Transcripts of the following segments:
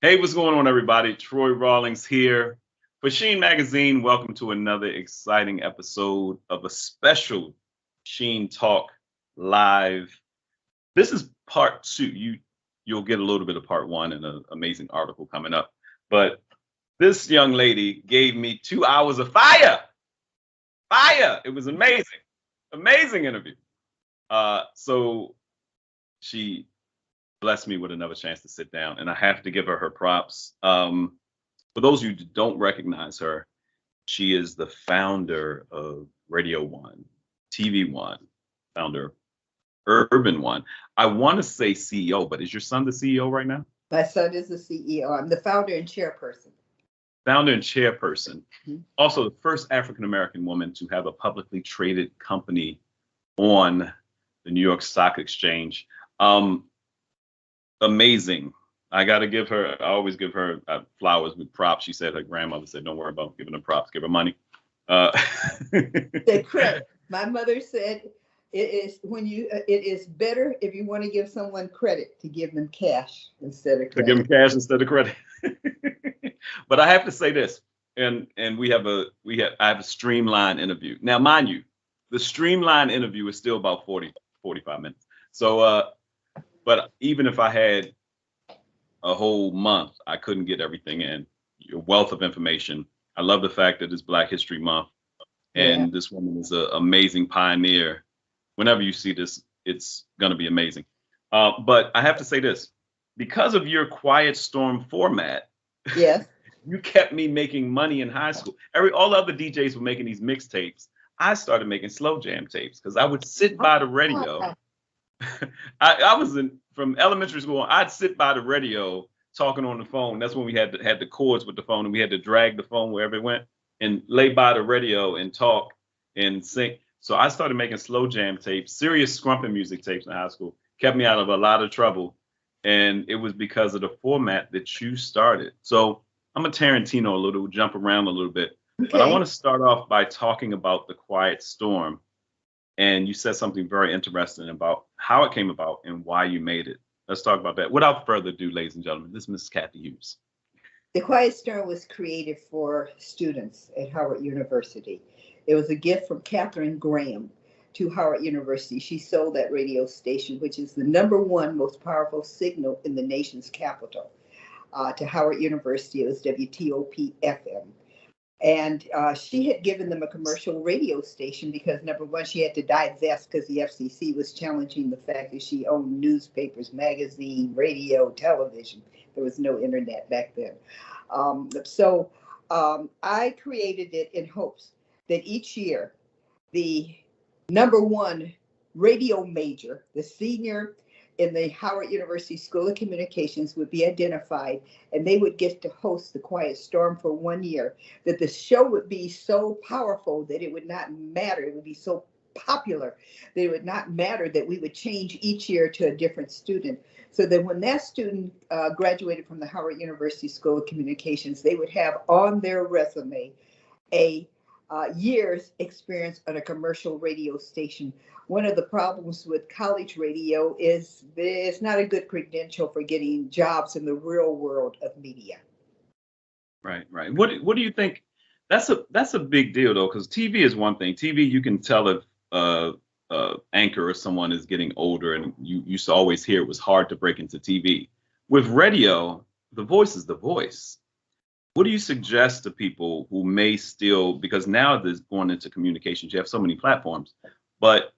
Hey, what's going on, everybody? Troy Rawlings here for SHEEN Magazine. Welcome to another exciting episode of a special SHEEN Talk Live. This is part two. You'll get a little bit of part one and an amazing article coming up. But this young lady gave me 2 hours of fire. Fire! It was amazing. Amazing interview. So she blessed me with another chance to sit down, and I have to give her props. For those of you who don't recognize her, she is the founder of Radio One, TV One, founder Urban One. I want to say CEO, but is your son the CEO right now? My son is the CEO. I'm the founder and chairperson. Founder and chairperson. Mm-hmm. Also, the first African American woman to have a publicly traded company on the New York Stock Exchange. Amazing. I got to give her, I always give her flowers with props. She said her grandmother said, don't worry about giving her props, give her money. The credit. My mother said it is better if you want to give someone credit to give them cash instead of credit. To give them cash instead of credit. But I have to say this, and I have a streamlined interview. Now, mind you, the streamlined interview is still about 45 minutes. So, but even if I had a whole month, I couldn't get everything in. Your wealth of information. I love the fact that it's Black History Month, and this woman is an amazing pioneer. Whenever you see this, it's going to be amazing. But I have to say this, because of your Quiet Storm format, yes, you kept me making money in high school. All the other DJs were making these mixtapes. I started making slow jam tapes because I would sit by the radio. I was from elementary school. I'd sit by the radio talking on the phone. That's when we had the cords with the phone, and we had to drag the phone wherever it went and lay by the radio and talk and sing. So I started making slow jam tapes, serious scrumping music tapes in high school. Kept me out of a lot of trouble, and it was because of the format that you started. So I'm a Tarantino a little, jump around a little bit, but I want to start off by talking about the Quiet Storm. And you said something very interesting about how it came about and why you made it. Let's talk about that. Without further ado, ladies and gentlemen, this is Miss Cathy Hughes. The Quiet Storm was created for students at Howard University. It was a gift from Katharine Graham to Howard University. She sold that radio station, which is the #1 most powerful signal in the nation's capital, to Howard University. It was WTOP FM. And she had given them a commercial radio station because, #1, she had to divest because the FCC was challenging the fact that she owned newspapers, magazine, radio, television. There was no internet back then. So I created it in hopes that each year the #1 radio major, the senior in the Howard University School of Communications, would be identified, and they would get to host the Quiet Storm for 1 year, that the show would be so powerful that it would not matter. It would be so popular that it would not matter that we would change each year to a different student. So that when that student graduated from the Howard University School of Communications, they would have on their resume a year's experience on a commercial radio station. One of the problems with college radio is it's not a good credential for getting jobs in the real world of media. Right. What do you think? That's a big deal though, because TV is one thing. TV, you can tell if anchor or someone is getting older, and you used to always hear it was hard to break into TV. With radio, the voice is the voice. What do you suggest to people who may still, because now there's going into communications, you have so many platforms, but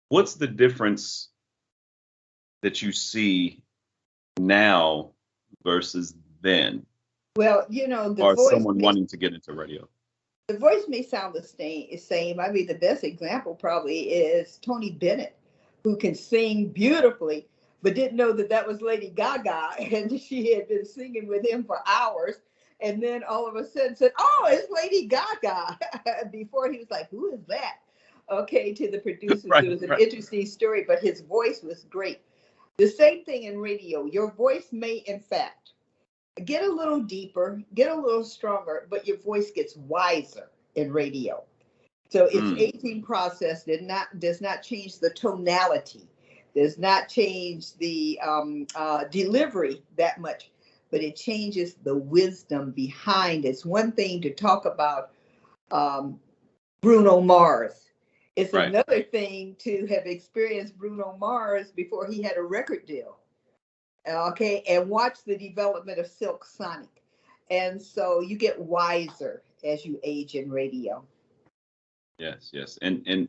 what's the difference that you see now versus then? Well, the or voice someone wanting to get into radio. The voice may sound the same. I mean, the best example probably is Tony Bennett, who can sing beautifully, but didn't know that was Lady Gaga, and she had been singing with him for hours. And then all of a sudden said, "Oh, it's Lady Gaga." Before he was like, "Who is that?" Okay, to the producers, it was an interesting story, but his voice was great. The same thing in radio. Your voice may, in fact, get a little deeper, get a little stronger, but your voice gets wiser in radio. So its aging process does not change the tonality, does not change the delivery that much. but it changes the wisdom behind it. It's one thing to talk about Bruno Mars. It's Right. another thing to have experienced Bruno Mars before he had a record deal. Okay, and watch the development of Silk Sonic. And so you get wiser as you age in radio. Yes, yes. And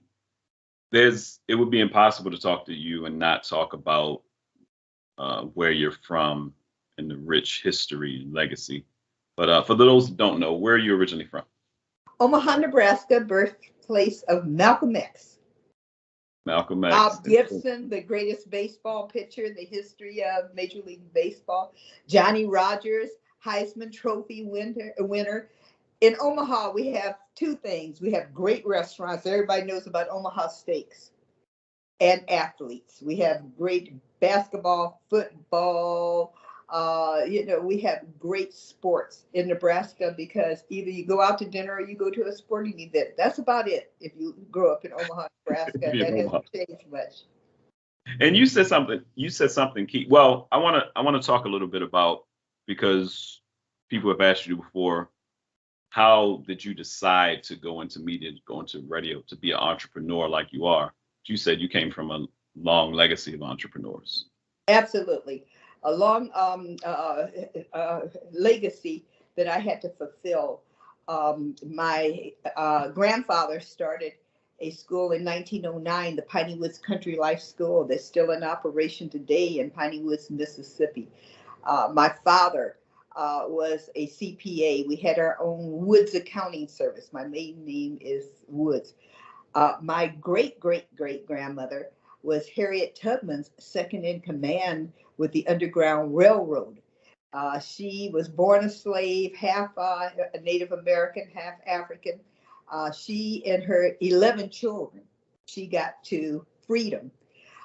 it would be impossible to talk to you and not talk about where you're from and the rich history and legacy. But for those who don't know, where are you originally from? Omaha, Nebraska, birthplace of Malcolm X. Malcolm X. Bob Gibson, the greatest baseball pitcher in the history of Major League Baseball. Johnny Rogers, Heisman Trophy winner. In Omaha, we have two things. We have great restaurants. Everybody knows about Omaha Steaks, and athletes. We have great basketball, football. We have great sports in Nebraska because either you go out to dinner or you go to a sporting event. That's about it. If you grow up in Omaha, Nebraska, that hasn't changed much. And you said something key. Well, I want to talk a little bit about, because people have asked you before, how did you decide to go into media, go into radio, to be an entrepreneur like you are? You said you came from a long legacy of entrepreneurs. Absolutely. A long legacy that I had to fulfill. My grandfather started a school in 1909, the Piney Woods Country Life School, that's still in operation today in Piney Woods, Mississippi. My father was a CPA. We had our own Woods accounting service. My maiden name is Woods. My great-great-great-grandmother was Harriet Tubman's second in command with the Underground Railroad. She was born a slave, half a Native American, half African. She and her 11 children, she got to freedom,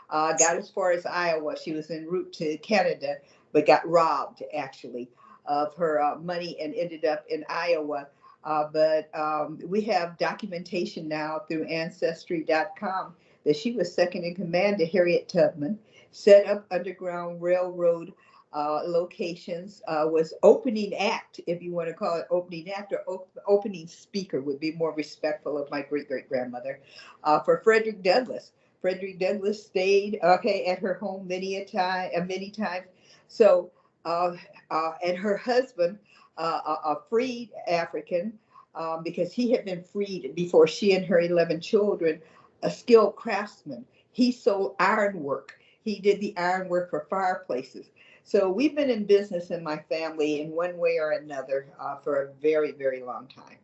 got as far as Iowa. She was en route to Canada, but got robbed, actually, of her money and ended up in Iowa. But we have documentation now through Ancestry.com that she was second in command to Harriet Tubman, set up Underground Railroad locations, was opening act, if you want to call it opening act, or opening speaker would be more respectful of my great-great-grandmother, for Frederick Douglass. Frederick Douglass stayed, at her home many times. So, and her husband, a freed African, because he had been freed before she and her 11 children, a skilled craftsman. He sold ironwork. He did the ironwork for fireplaces. So we've been in business in my family in one way or another for a very, very long time.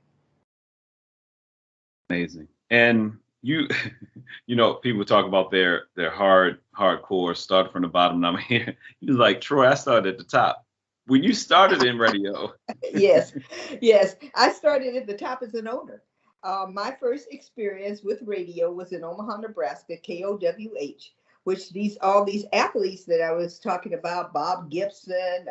Amazing. And you people talk about their hardcore, start from the bottom. And I'm here. You're like, Troy, I started at the top. When you started in radio. Yes. I started at the top as an owner. My first experience with radio was in Omaha, Nebraska, KOWH, which all these athletes that I was talking about, Bob Gibson,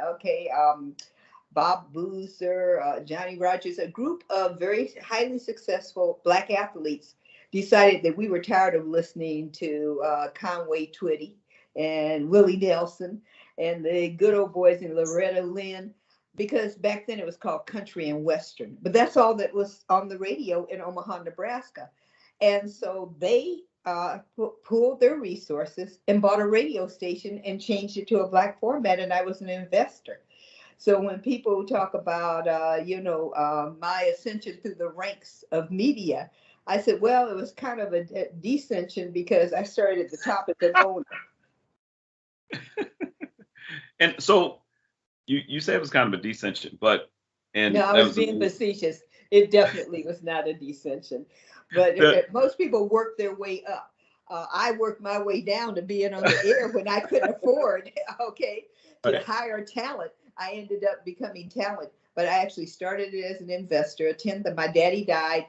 Bob Boozer, Johnny Rogers, a group of very highly successful Black athletes decided that we were tired of listening to Conway Twitty and Willie Nelson and the good old boys in Loretta Lynn, because back then it was called country and western, but that's all that was on the radio in Omaha, Nebraska. And so they pooled their resources and bought a radio station and changed it to a Black format, and I was an investor. So when people talk about, my ascension through the ranks of media, I said, well, it was kind of a descension because I started at the top as an owner. And so you say it was kind of a descension, but no, I was being facetious. It definitely was not a descension, but most people work their way up. I worked my way down to being on the air when I couldn't afford, to hire talent. I ended up becoming talent, but I actually started it as an investor. My daddy died,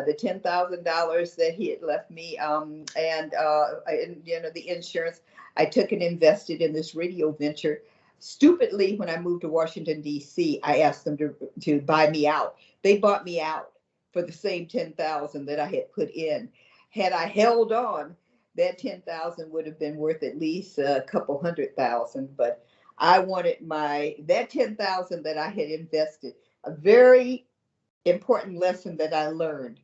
the $10,000 that he had left me, and the insurance, I took and invested in this radio venture. Stupidly, when I moved to Washington, D.C., I asked them to buy me out. They bought me out for the same $10,000 that I had put in. Had I held on, that $10,000 would have been worth at least a couple $100,000. But I wanted that 10,000 that I had invested, a very important lesson that I learned.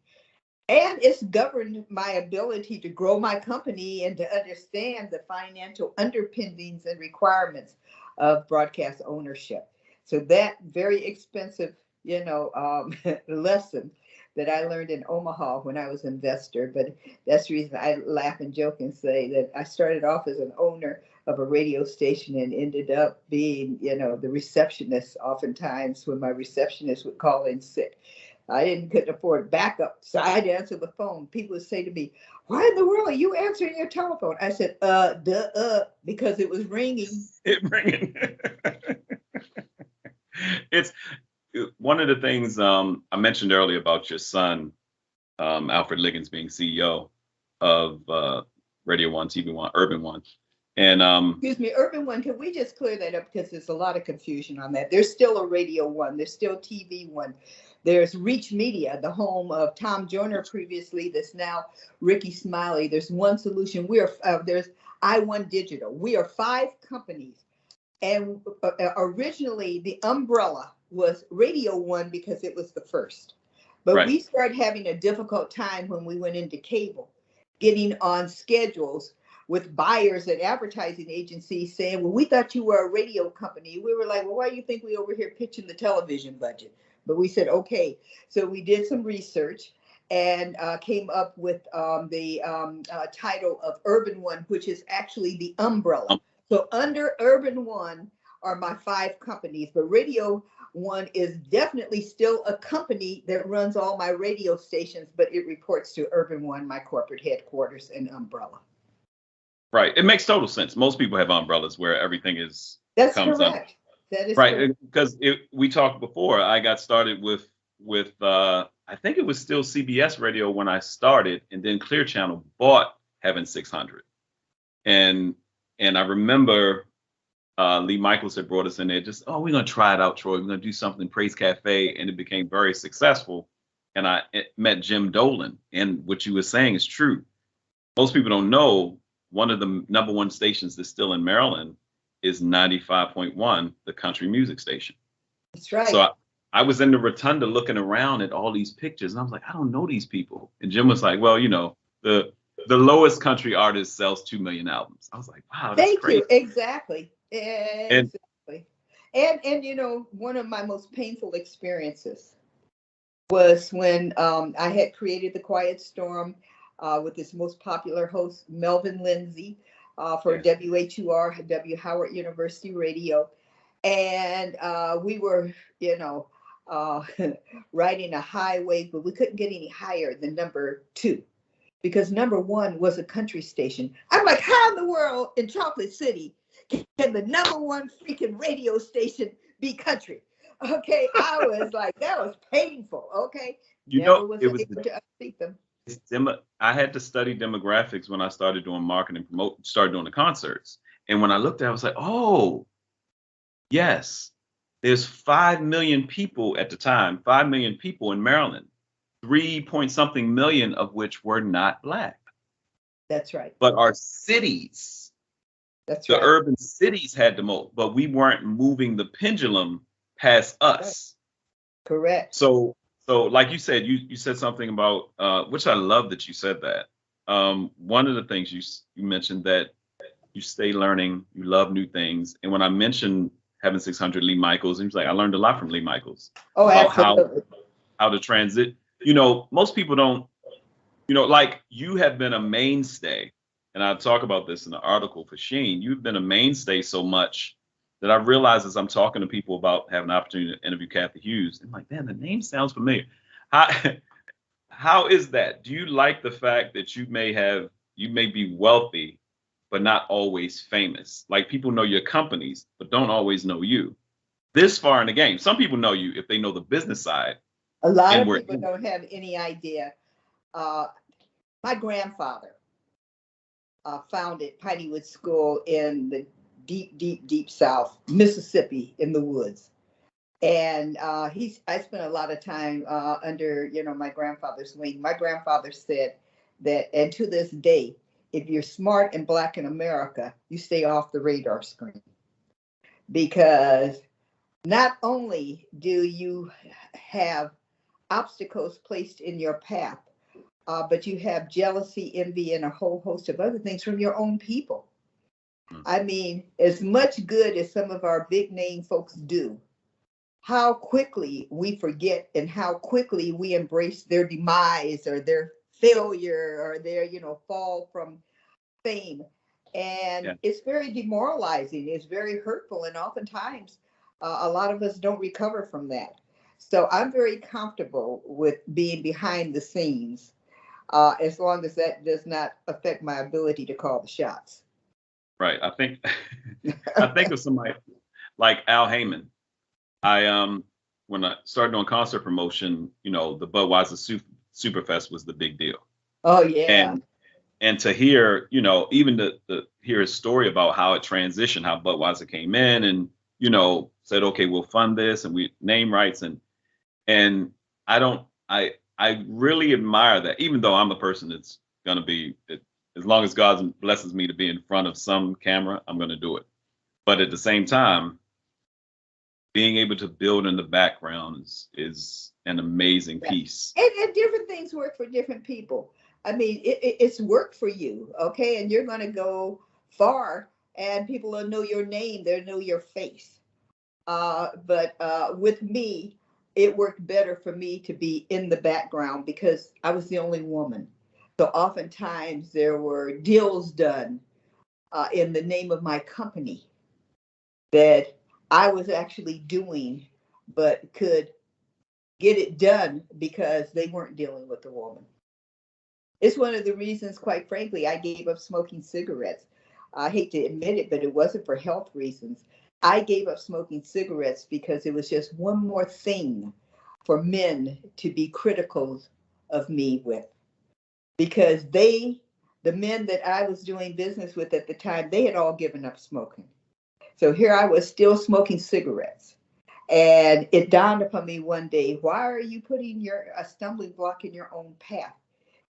And it's governed my ability to grow my company and to understand the financial underpinnings and requirements of broadcast ownership. So that very expensive, lesson that I learned in Omaha when I was an investor. But that's the reason I laugh and joke and say that I started off as an owner of a radio station and ended up being, the receptionist oftentimes when my receptionist would call in sick. Couldn't afford backup, so I had to answer the phone. People would say to me, "Why in the world are you answering your telephone?" I said, because it was ringing. It ringing. It's one of the things I mentioned earlier about your son, Alfred Liggins, being CEO of Radio One, TV One, Urban One. And excuse me, Urban One, can we just clear that up, because there's a lot of confusion on that. There's still a Radio One, there's still TV One. There's Reach Media, the home of Tom Joyner previously, that's now Ricky Smiley. There's One Solution. There's I1 Digital. We are 5 companies. And originally the umbrella was Radio One because it was the first. But right. We started having a difficult time when we went into cable, getting on schedules with buyers at advertising agencies saying, "Well, we thought you were a radio company." We were like, "Well, why do you think we over here pitching the television budget?" But we said, okay. So we did some research and came up with the title of Urban One, which is actually the umbrella. So under Urban One are my 5 companies, but Radio One is definitely still a company that runs all my radio stations, but it reports to Urban One, my corporate headquarters and umbrella. Right. It makes total sense. Most people have umbrellas where everything is. That's correct. That is right. correct. Because we talked before, I got started with I think it was still CBS Radio when I started, and then Clear Channel bought Heaven 600. And I remember Lee Michaels had brought us in there, just, we're going to try it out, Troy. We're going to do something, Praise Cafe. And it became very successful. And I met Jim Dolan. And what you were saying is true. Most people don't know one of the #1 stations that's still in Maryland is 95.1, the country music station. That's right. So I was in the rotunda looking around at all these pictures, and I was like, I don't know these people. And Jim was like, well, the lowest country artist sells 2 million albums. I was like, wow, that's crazy. Thank you. Exactly. And one of my most painful experiences was when I had created The Quiet Storm with this most popular host, Melvin Lindsay, for WHUR, Howard University Radio. And we were, riding a high wave, but we couldn't get any higher than number 2, because number 1 was a country station. I'm like, how in the world in Chocolate City can the #1 freaking radio station be country? Okay, I was like, that was painful. Okay, it was able to upbeat them. I had to study demographics when I started doing marketing, started doing the concerts. And when I looked at it, I was like, oh, yes, there's 5 million people at the time, 5 million people in Maryland, 3-point-something million of which were not Black. That's right. But our cities, the urban cities had the most, but we weren't moving the pendulum past us. Correct. So like you said, you said something about, which I love that you said that. One of the things you mentioned that you stay learning, you love new things. And when I mentioned Heaven 600, Lee Michaels, he was like, I learned a lot from Lee Michaels. Oh, absolutely. How to transit. Most people don't, like you have been a mainstay. And I talk about this in the article for SHEEN. You've been a mainstay so much that I realize as I'm talking to people about having an opportunity to interview Cathy Hughes, I'm like, man, the name sounds familiar. How is that? Do you like the fact that you may be wealthy, but not always famous? Like, people know your companies, but don't always know you. This far in the game, some people know you if they know the business side. A lot of people don't have any idea. My grandfather founded Pineywood School in the deep South, Mississippi, in the woods. And I spent a lot of time under, my grandfather's wing. My grandfather said that, and to this day, if you're smart and Black in America, you stay off the radar screen. because not only do you have obstacles placed in your path, but you have jealousy, envy, and a whole host of other things from your own people. I mean, as much good as some of our big name folks do, how quickly we forget and how quickly we embrace their demise or their failure or their, fall from fame. And it's very demoralizing. It's very hurtful. And oftentimes, a lot of us don't recover from that. So I'm very comfortable with being behind the scenes, as long as that does not affect my ability to call the shots. Right. I think of somebody like Al Heyman. When I started doing concert promotion, the Budweiser Superfest was the big deal. Oh yeah. And to hear, even to hear his story about how it transitioned, how Budweiser came in and, said, okay, we'll fund this and we name rights. And I really admire that, even though I'm a person that's going to be, as long as God blesses me to be in front of some camera, I'm going to do it. But at the same time, being able to build in the background is an amazing piece. And different things work for different people. I mean, it's work for you, okay? And you're going to go far, and people will know your name. They'll know your face. But with me, it worked better for me to be in the background because I was the only woman. So oftentimes there were deals done in the name of my company that I was actually doing, but could get it done because they weren't dealing with a woman. It's one of the reasons, quite frankly, I gave up smoking cigarettes. I hate to admit it, but it wasn't for health reasons. I gave up smoking cigarettes because it was just one more thing for men to be critical of me with. Because the men that I was doing business with at the time, they had all given up smoking. So here I was still smoking cigarettes. And it dawned upon me one day, why are you putting a stumbling block in your own path?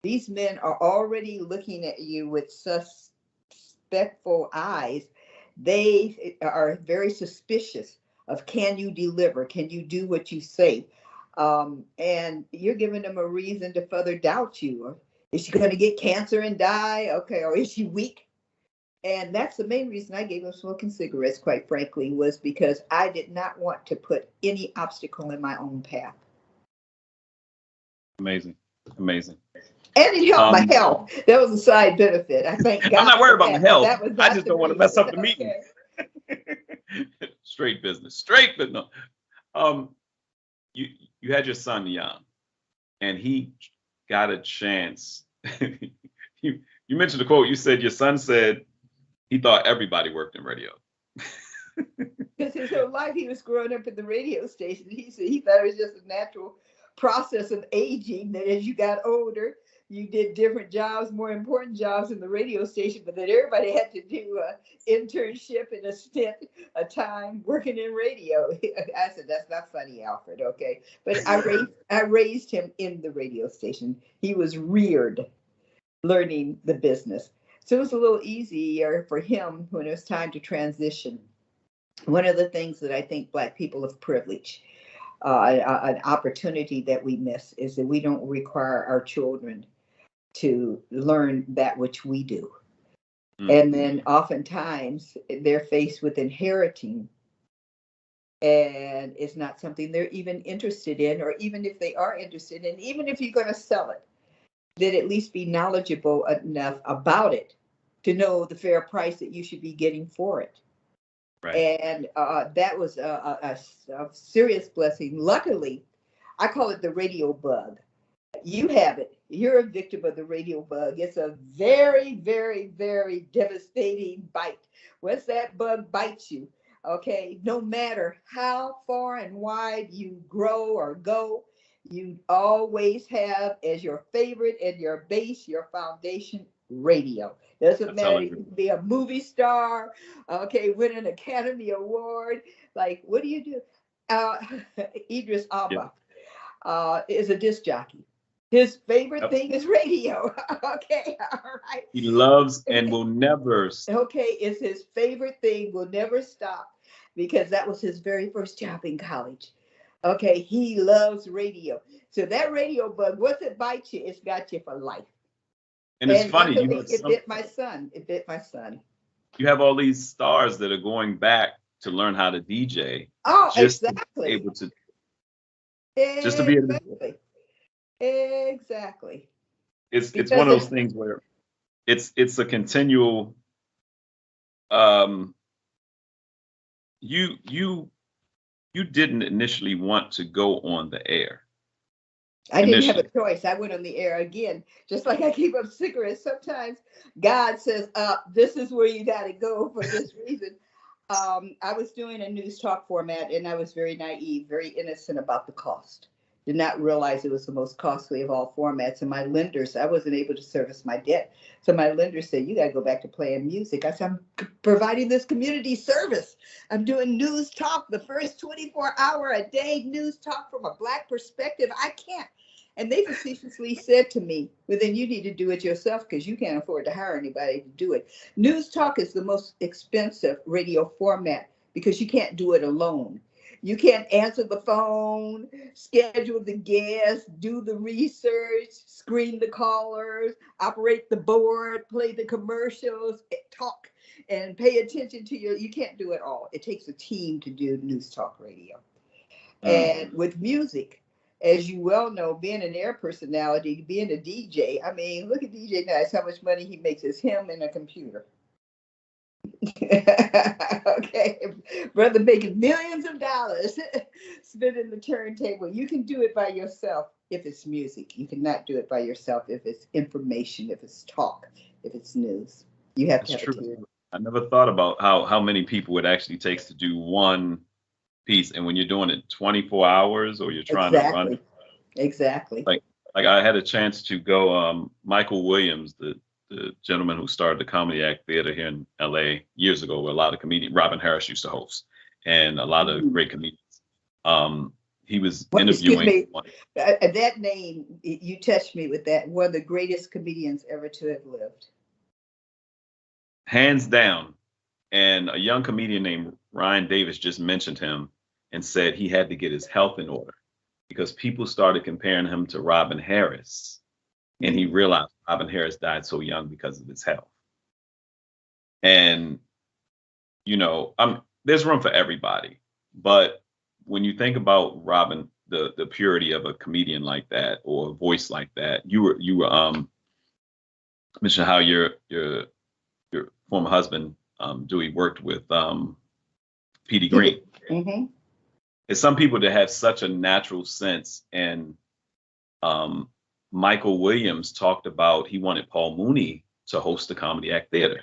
These men are already looking at you with suspectful eyes. They are very suspicious of, can you deliver? Can you do what you say? And you're giving them a reason to further doubt you. Is she going to get cancer and die? Okay, or is she weak? And that's the main reason I gave up smoking cigarettes, quite frankly, was because I did not want to put any obstacle in my own path. Amazing. And it helped my health. That was a side benefit. I thank God. I'm not worried about my health. I just don't want to mess up the Okay. meeting. Straight business. No. You had your son young, and he got a chance. You mentioned the quote. You said your son said he thought everybody worked in radio. Because his whole life he was growing up in the radio station. He said he thought it was just a natural process of aging, that as you got older, you did different jobs, more important jobs in the radio station, but that everybody had to do an internship and a stint, a time working in radio. I said, that's not funny, Alfred, okay? But I raised him in the radio station. He was reared learning the business. So it was a little easier for him when it was time to transition. One of the things that I think Black people of privilege, an opportunity that we miss, is that we don't require our children to learn that which we do. Mm-hmm. And then oftentimes they're faced with inheriting, and it's not something they're even interested in, or even if they are interested in, even if you're going to sell it, then at least be knowledgeable enough about it to know the fair price that you should be getting for it. Right. And that was a serious blessing. Luckily, I call it the radio bug. You have it. You're a victim of the radio bug. It's a very, very, very devastating bite. Once that bug bites you, okay, no matter how far and wide you grow or go, you always have as your favorite and your base, your foundation, radio. Doesn't matter. You can be a movie star, okay, win an Academy Award. Like, what do you do? Idris Elba is a disc jockey. His favorite thing is radio. Okay, all right. He loves and will never. Okay, it's his favorite thing, will never stop, because that was his very first job in college. Okay, he loves radio. So that radio bug, once it bites you, it's got you for life. And it's funny, luckily, it bit my son. It bit my son. You have all these stars that are going back to learn how to DJ. Oh, just exactly. To be able to, just to be able to. Exactly. It's one of those things where it's a continual. You didn't initially want to go on the air. I didn't have a choice. I went on the air again, just like I keep up cigarettes. Sometimes God says, this is where you got to go for this reason. I was doing a news talk format, and I was very naive, very innocent about the cost. Did not realize it was the most costly of all formats. And my lenders, I wasn't able to service my debt. So my lender said, you got to go back to playing music. I said, I'm providing this community service. I'm doing news talk, the first 24-hour-a-day news talk from a Black perspective. I can't. And they facetiously said to me, well, then you need to do it yourself because you can't afford to hire anybody to do it. News talk is the most expensive radio format because you can't do it alone. You can't answer the phone, schedule the guests, do the research, screen the callers, operate the board, play the commercials, talk, and pay attention to you can't do it all. It takes a team to do news talk radio. And with music, as you well know, being an air personality, being a DJ, I mean, look at DJ Nice, how much money he makes. It's him and a computer. Okay, brother making millions of dollars spinning the turntable. You can do it by yourself if it's music. You cannot do it by yourself if it's information, if it's talk, if it's news. You have to have a team. I never thought about how many people it actually takes to do one piece, and when you're doing it 24 hours or you're trying to run. Exactly. Like I had a chance to go. Michael Williams, the gentleman who started the Comedy Act Theater here in LA years ago, where a lot of comedians, Robin Harris used to host, and a lot of great comedians. He was interviewing. That name, you touched me with that. One of the greatest comedians ever to have lived. Hands down. And a young comedian named Ryan Davis just mentioned him and said he had to get his health in order because people started comparing him to Robin Harris. And he realized Robin Harris died so young because of his health. And, there's room for everybody. But when you think about Robin, the purity of a comedian like that or a voice like that, you were mentioned how your former husband, Dewey, worked with P.D. Green. Mm-hmm. There's some people that have such a natural sense, and Michael Williams talked about he wanted Paul Mooney to host the Comedy Act Theater,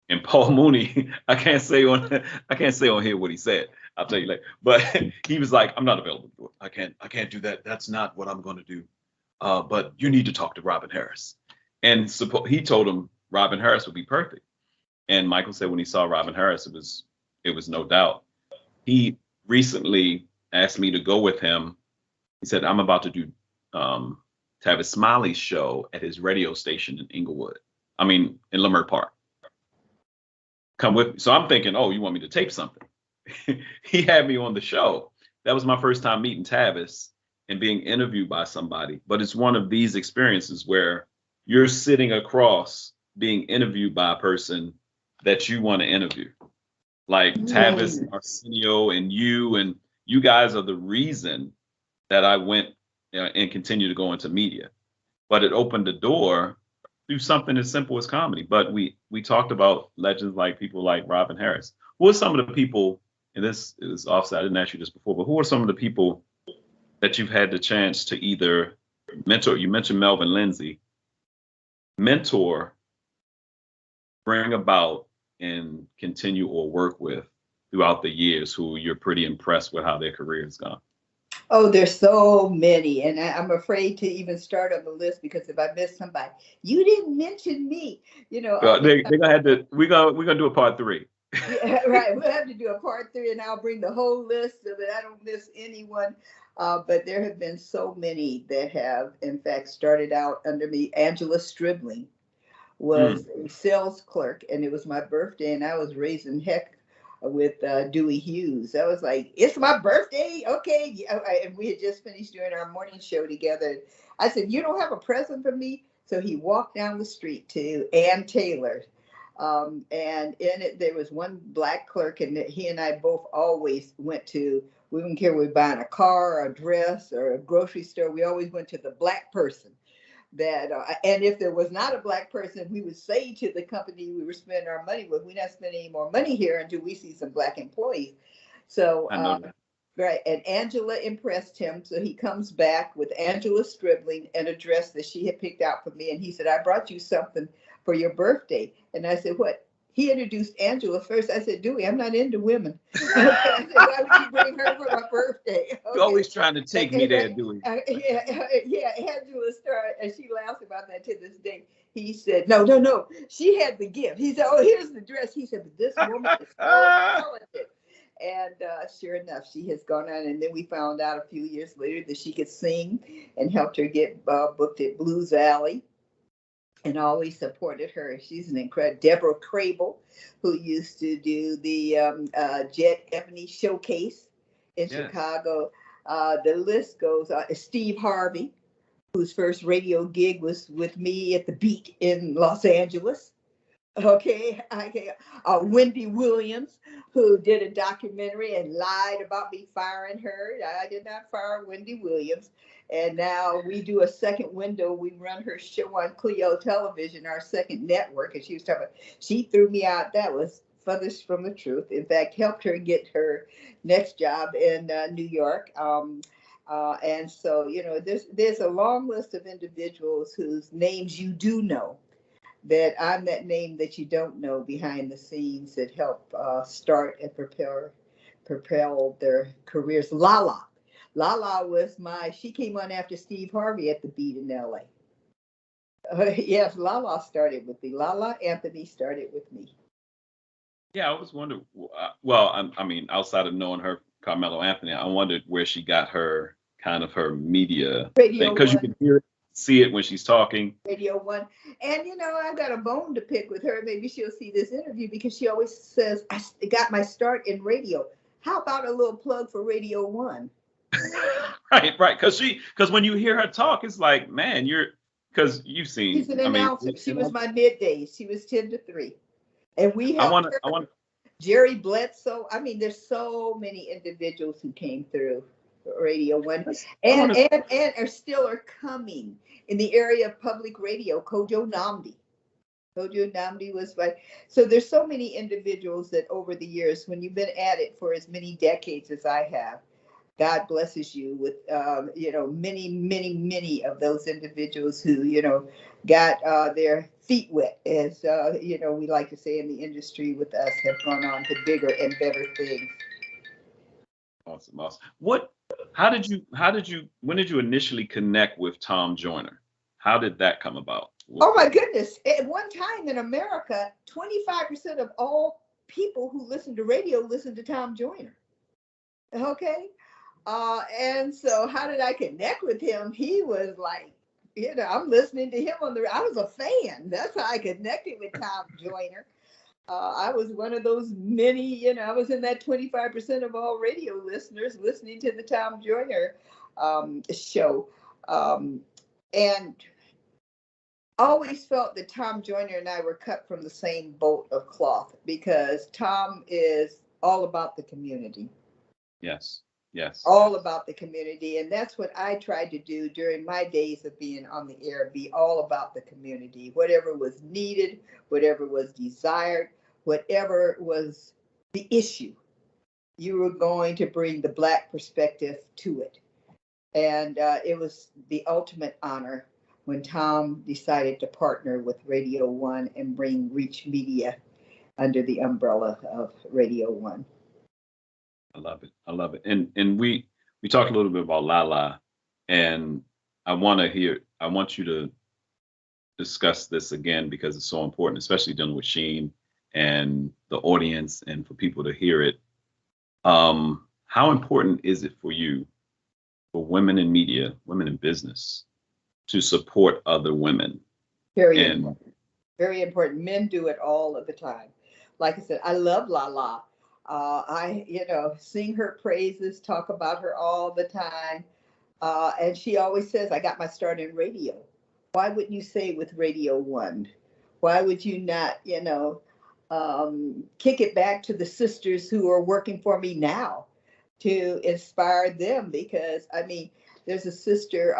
and Paul Mooney, I can't say on here what he said. I'll tell you later. But he was like, "I'm not available to do it. I can't do that. That's not what I'm going to do. But you need to talk to Robin Harris." And he told him Robin Harris would be perfect. And Michael said when he saw Robin Harris, it was no doubt. He recently asked me to go with him. He said, I'm about to do Tavis Smiley's show at his radio station in in Leimert Park. Come with me. So I'm thinking, oh, you want me to tape something? He had me on the show. That was my first time meeting Tavis and being interviewed by somebody. But it's one of these experiences where you're sitting across being interviewed by a person that you want to interview. Like Tavis, Arsenio, and you guys are the reason that I went and continue to go into media. But it opened the door through something as simple as comedy. But we talked about legends like people like Robin Harris. Who are some of the people, and this is offside, I didn't ask you this before, but who are some of the people that you've had the chance to either mentor? You mentioned Melvin Lindsay. Mentor, bring about, and continue or work with throughout the years who you're pretty impressed with how their career has gone? Oh, there's so many, and I'm afraid to even start on the list because if I miss somebody, you didn't mention me. They're gonna have to. We're gonna do a part 3. Yeah, right. We'll have to do a part 3, and I'll bring the whole list so that I don't miss anyone. But there have been so many that have, in fact, started out under me. Angela Stribling was a sales clerk, and it was my birthday, and I was raising heck with Dewey Hughes. I was like, it's my birthday. Okay. Yeah, and we had just finished doing our morning show together. I said, you don't have a present for me? So he walked down the street to Ann Taylor. And in it, there was one black clerk, and he and I both always went to, we didn't care if we were buying a car, or a dress, or a grocery store. We always went to the black person. That and if there was not a black person, we would say to the company we were spending our money with, we're not spending any more money here until we see some black employees. So I know that. right, and Angela impressed him, so he comes back with Angela scribbling an address that she had picked out for me, and he said, I brought you something for your birthday. And I said, what? He introduced Angela first. I said, Dewey, I'm not into women. I said, why would you bring her for my birthday? Okay. You're always trying to take me there, Dewey. Yeah, Angela started, and she laughs about that to this day. He said, no, she had the gift. He said, oh, here's the dress. He said, but this woman is so talented. And sure enough, she has gone on. And then we found out a few years later that she could sing, and helped her get booked at Blues Valley. And always supported her. She's an incredible. Deborah Crable, who used to do the Jet Ebony Showcase in Chicago. The list goes on. Steve Harvey, whose first radio gig was with me at the Beat in Los Angeles. Okay. Wendy Williams, who did a documentary and lied about me firing her. I did not fire Wendy Williams. And now we do a second window. We run her show on Clio Television, our second network. And she was talking about, she threw me out. That was furthest from the truth. In fact, helped her get her next job in New York. And so, there's a long list of individuals whose names you do know, that I'm that name that you don't know behind the scenes, that help start and propel their careers. Lala was she came on after Steve Harvey at the Beat in LA. Yes, Lala started with me. Lala Anthony started with me. Yeah, I was wondering, well, I mean, outside of knowing her, Carmelo Anthony, I wondered where she got her kind of her media Radio thing, because you can hear it, see it when she's talking. Radio One. And, I've got a bone to pick with her. Maybe she'll see this interview, because she always says, I got my start in radio. How about a little plug for Radio One? Right. Because when you hear her talk, it's like, man, because you've seen. She's an announcer. She was my middays. She was 10 to 3. And we have Jerry Bledsoe. I mean, there's so many individuals who came through Radio One and are coming in the area of public radio. Kojo Namdi was like, so there's so many individuals that over the years, when you've been at it for as many decades as I have, God blesses you with, many of those individuals who, got their feet wet, as, we like to say in the industry with us, have gone on to bigger and better things. Awesome. When did you initially connect with Tom Joyner? How did that come about? Oh my goodness. At one time in America, 25% of all people who listen to radio listen to Tom Joyner. Okay. And so how did I connect with him? He was like, I'm listening to him I was a fan. That's how I connected with Tom Joyner. I was one of those many, I was in that 25% of all radio listeners listening to the Tom Joyner show. And always felt that Tom Joyner and I were cut from the same boat of cloth, because Tom is all about the community. Yes. All about the community. And that's what I tried to do during my days of being on the air, be all about the community. Whatever was needed, whatever was desired, whatever was the issue, you were going to bring the Black perspective to it. And it was the ultimate honor when Tom decided to partner with Radio One and bring Reach Media under the umbrella of Radio One. I love it. And we talked a little bit about Lala, and I want you to discuss this again, because it's so important, especially dealing with SHEEN and the audience, and for people to hear it. How important is it for you, for women in media, women in business, to support other women? Very important. Very important. Men do it all of the time. Like I said, I love Lala. I, sing her praises, talk about her all the time. And she always says, I got my start in radio. Why wouldn't you say with Radio One? Why would you not, kick it back to the sisters who are working for me now to inspire them? Because, I mean, there's a sister,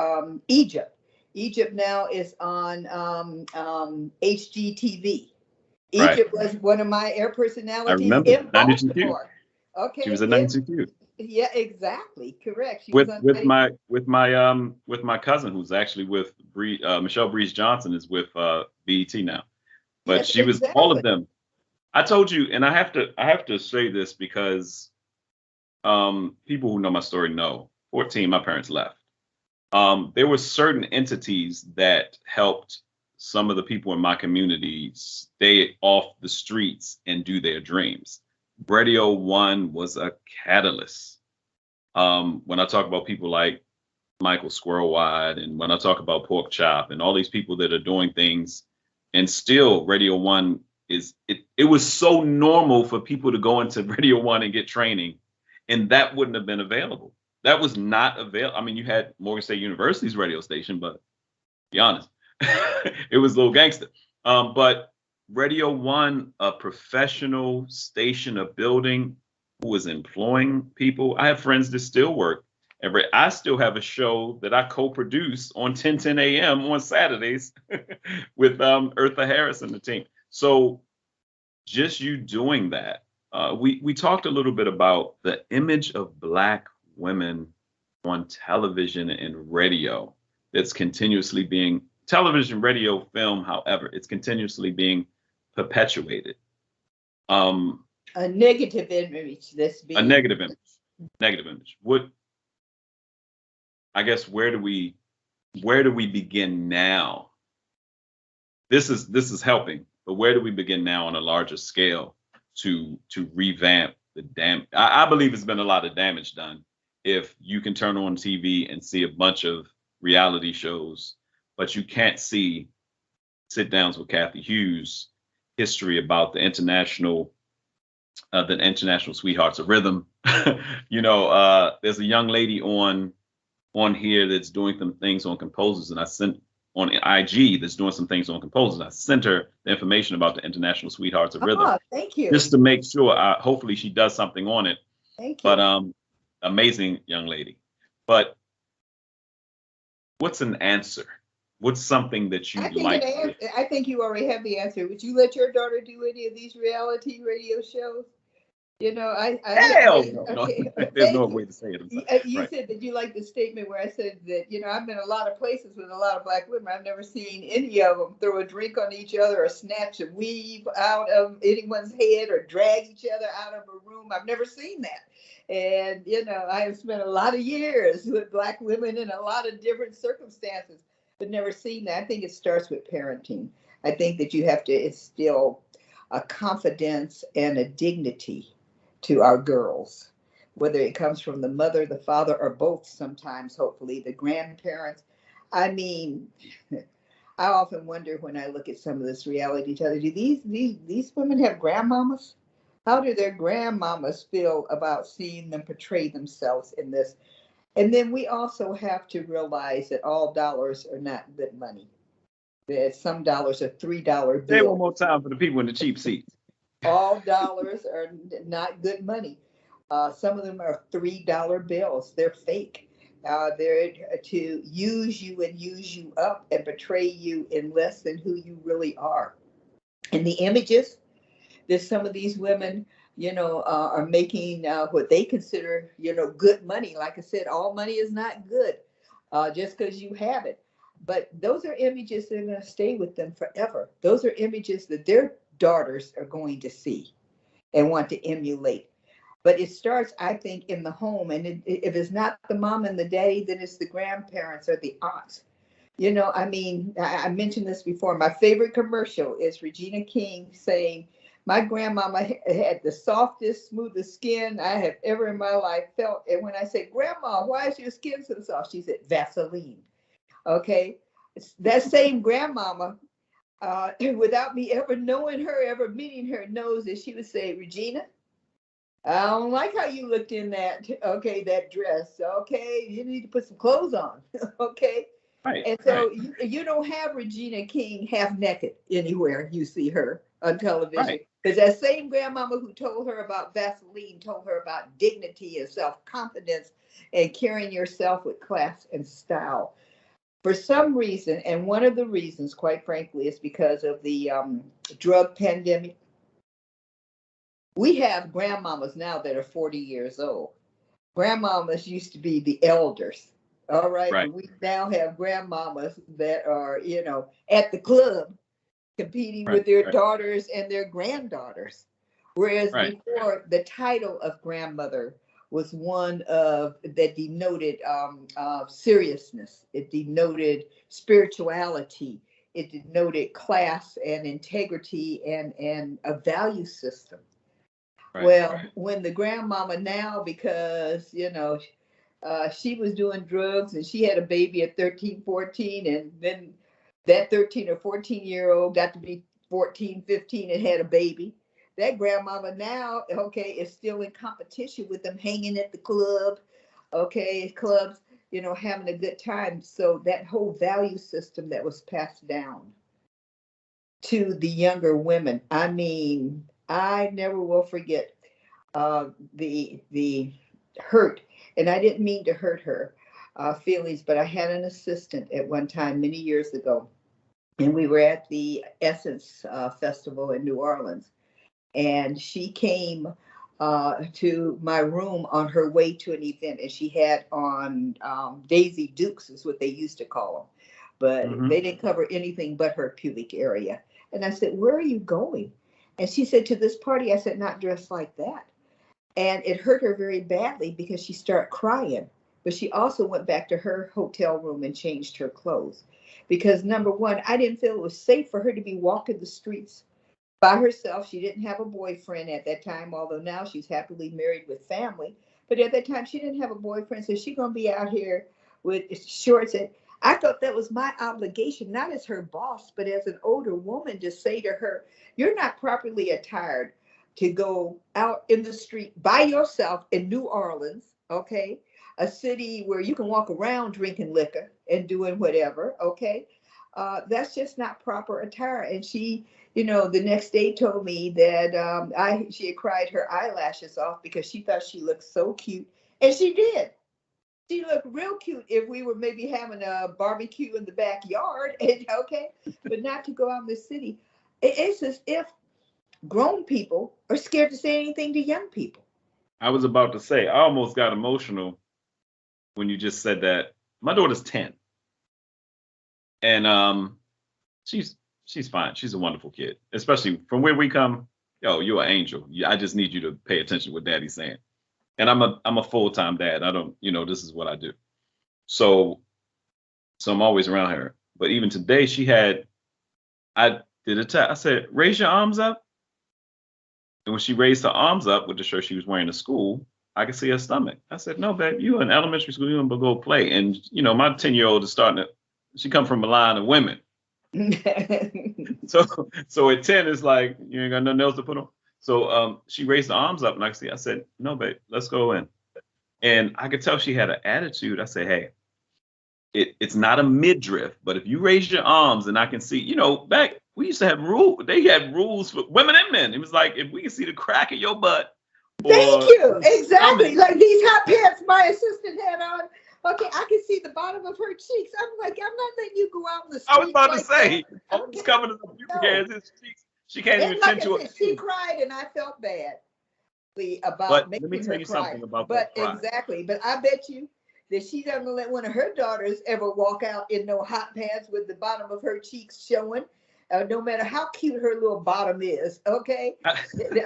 Egypt. Egypt now is on HGTV. Right. Egypt was one of my air I personalities remember in 92Q. Baltimore. She was Okay, at 92Q yeah, exactly, correct. She was on with my cousin who's actually with Michelle Breeze Johnson is with BET now. But yes, she was all exactly. of them. I told you, and I have to say this because people who know my story know. 14, my parents left. There were certain entities that helped some of the people in my community stay off the streets and do their dreams. Radio One was a catalyst. When I talk about people like Michael Squirrelwide, and when I talk about Pork Chop and all these people that are doing things, and still Radio One it was so normal for people to go into Radio One and get training, and that wouldn't have been available. That was not available. I mean, you had Morgan State University's radio station, but be honest, it was a little gangster. But Radio One, a professional station, a building who was employing people. I have friends that still work. I still have a show that I co-produce on 10:10 a.m. on Saturdays with Eartha Harris and the team. So just you doing that. We talked a little bit about the image of Black women on television and radio that's continuously being television, radio, film, however, it's continuously being perpetuated. A negative image that's being A negative image. What, I guess, where do we begin now? This is helping, but where do we begin now on a larger scale to revamp the I believe it's been a lot of damage done. If you can turn on TV and see a bunch of reality shows, but you can't see sit downs with Cathy Hughes, history about the international sweethearts of rhythm. There's a young lady on here that's doing some things on composers, and I sent on IG that's doing some things on composers. I sent her the information about the international sweethearts of rhythm. Oh, thank you. Just to make sure. Hopefully she does something on it. Thank you. But amazing young lady. But what's an answer? What's something that you'd like? I think you already have the answer. Would you let your daughter do any of these reality radio shows? Hell no. Okay. There's no way to say it. You said that you like the statement where I said that, I've been a lot of places with a lot of Black women. I've never seen any of them throw a drink on each other or snatch a weave out of anyone's head or drag each other out of a room. I've never seen that. And, I have spent a lot of years with Black women in a lot of different circumstances, but never seen that. I think it starts with parenting. I think that you have to instill a confidence and a dignity to our girls, whether it comes from the mother, the father, or both sometimes, hopefully, the grandparents. I mean, I often wonder when I look at some of this reality television, do these women have grandmamas? How do their grandmamas feel about seeing them portray themselves in this? And then we also have to realize that all dollars are not good money. That some dollars are $3 bills. Say it one more time for the people in the cheap seats. All dollars are not good money. Some of them are $3 bills. They're fake. They're to use you and use you up and portray you in less than who you really are. And the images that some of these women, are making what they consider, good money. Like I said, all money is not good just because you have it. But those are images that are going to stay with them forever. Those are images that their daughters are going to see and want to emulate. But it starts, I think, in the home. And if it's not the mom and the daddy, then it's the grandparents or the aunts. I mentioned this before. My favorite commercial is Regina King saying, my grandmama had the softest, smoothest skin I have ever in my life felt. And when I said, Grandma, why is your skin so soft? She said, Vaseline. Okay. That same grandmama, without me ever knowing her, ever meeting her, knows that she would say, Regina, I don't like how you looked in that, okay, that dress. Okay, you need to put some clothes on. Okay. Right, And right, so you don't have Regina King half naked anywhere you see her on television. right, Because that same grandmama who told her about Vaseline told her about dignity and self confidence and carrying yourself with class and style. For some reason, and one of the reasons, quite frankly, is because of the drug pandemic. We have grandmamas now that are 40 years old. Grandmamas used to be the elders. All right. right, But we now have grandmamas that are, at the club competing right, with their right, daughters and their granddaughters. Whereas right, before, the title of grandmother was one of that denoted seriousness. It denoted spirituality. It denoted class and integrity and a value system. right, Well, when the grandmama now, because, she was doing drugs and she had a baby at 13, 14, and then that 13 or 14-year-old got to be 14, 15 and had a baby. That grandmama now, okay, is still in competition with them hanging at the club, okay, clubs, having a good time. So that whole value system that was passed down to the younger women, I mean, I never will forget the hurt, and I didn't mean to hurt her feelings, but I had an assistant at one time many years ago, and we were at the Essence Festival in New Orleans, and she came to my room on her way to an event, and she had on Daisy Dukes, is what they used to call them, but mm-hmm. they didn't cover anything but her pubic area. And I said, "Where are you going?" And she said, "To this party." I said, "Not dressed like that." And it hurt her very badly because she started crying. But she also went back to her hotel room and changed her clothes. Because number one, I didn't feel it was safe for her to be walking the streets by herself. She didn't have a boyfriend at that time, although now she's happily married with family. But at that time, she didn't have a boyfriend. So she's going to be out here with shorts. And I thought that was my obligation, not as her boss, but as an older woman, to say to her, "You're not properly attired to go out in the street by yourself in New Orleans, okay? A city where you can walk around drinking liquor and doing whatever, okay? That's just not proper attire." And she, the next day told me that she had cried her eyelashes off because she thought she looked so cute. And she did. She looked real cute if we were maybe having a barbecue in the backyard, and okay, but not to go out in the city. It's as if grown people are scared to say anything to young people. I was about to say, I almost got emotional when you just said that. My daughter's 10, and she's she's fine. She's a wonderful kid, especially from where we come. Yo, you're an angel. I just need you to pay attention to what Daddy's saying. And I'm a full-time dad. I don't, this is what I do. So I'm always around her. But even today, I did a test. I said, "Raise your arms up." And when she raised her arms up with the shirt she was wearing to school, I could see her stomach. I said, "No, babe, you in elementary school, you gonna go play." And my 10-year-old is starting to. She come from a line of women. So at 10, it's like you ain't got nothing else to put on. So she raised her arms up, and I said, "No, babe, let's go in." And I could tell she had an attitude. I said, "Hey, it's not a midriff, but if you raise your arms and I can see, back we used to have rules. They had rules for women and men. It was like if we can see the crack of your butt Thank or you. Exactly. stomach." Like these hot pants my assistant had on. Okay, I can see the bottom of her cheeks. I'm like, I'm not letting you go out in the street. I was about like to say, that. all this coming to the pubic hairs, his cheeks. She can't And even like tend I to said, it. she cried and I felt bad about But let me making tell her you cry. something about But that cry. exactly. But I bet you that she doesn't let one of her daughters ever walk out in no hot pants with the bottom of her cheeks showing. No matter how cute her little bottom is, okay,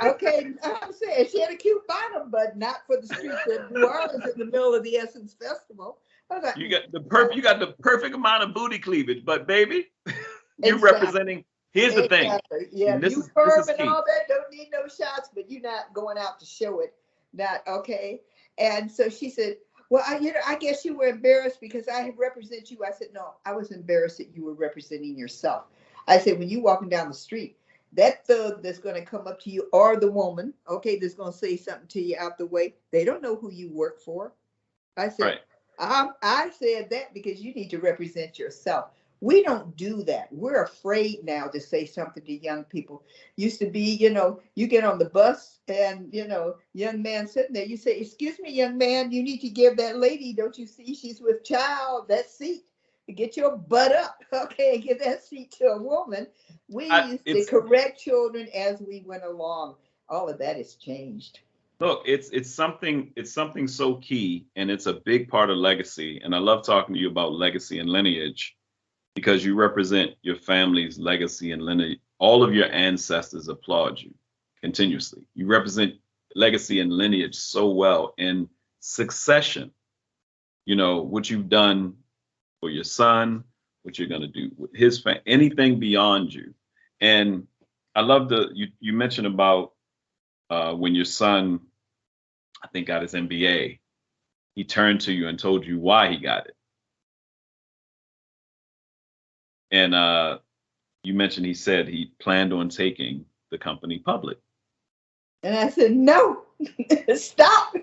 okay. I'm saying she had a cute bottom, but not for the streets of New Orleans in the middle of the Essence Festival. I was like, You got the perfect amount of booty cleavage, but baby, you're exactly, representing. Here's the thing, exactly. Yeah, and this you is firm and key. all that. Don't need no shots, but you're not going out to show it. Not okay. And so she said, "Well, I guess you were embarrassed because I represent you." I said, "No, I was embarrassed that you were representing yourself." I said, "When you walking down the street, that thug that's going to come up to you, or the woman, okay, that's going to say something to you out the way, they don't know who you work for. I said, Right. I said that because you need to represent yourself. We don't do that. We're afraid now to say something to young people. Used to be, you get on the bus and, young man sitting there, you say, excuse me, young man, you need to give that lady, don't you see she's with child, that seat. Get your butt up, okay, and give that seat to a woman. We used to correct children as we went along. All of that has changed. Look, it's something so key, and it's a big part of legacy. And I love talking to you about legacy and lineage because you represent your family's legacy and lineage. All of your ancestors applaud you continuously. You represent legacy and lineage so well in succession. What you've done for your son, what you're going to do with his family, anything beyond you. And I love you mentioned about when your son, I think, got his MBA, he turned to you and told you why he got it. And you mentioned he said he planned on taking the company public. And I said, no, stop.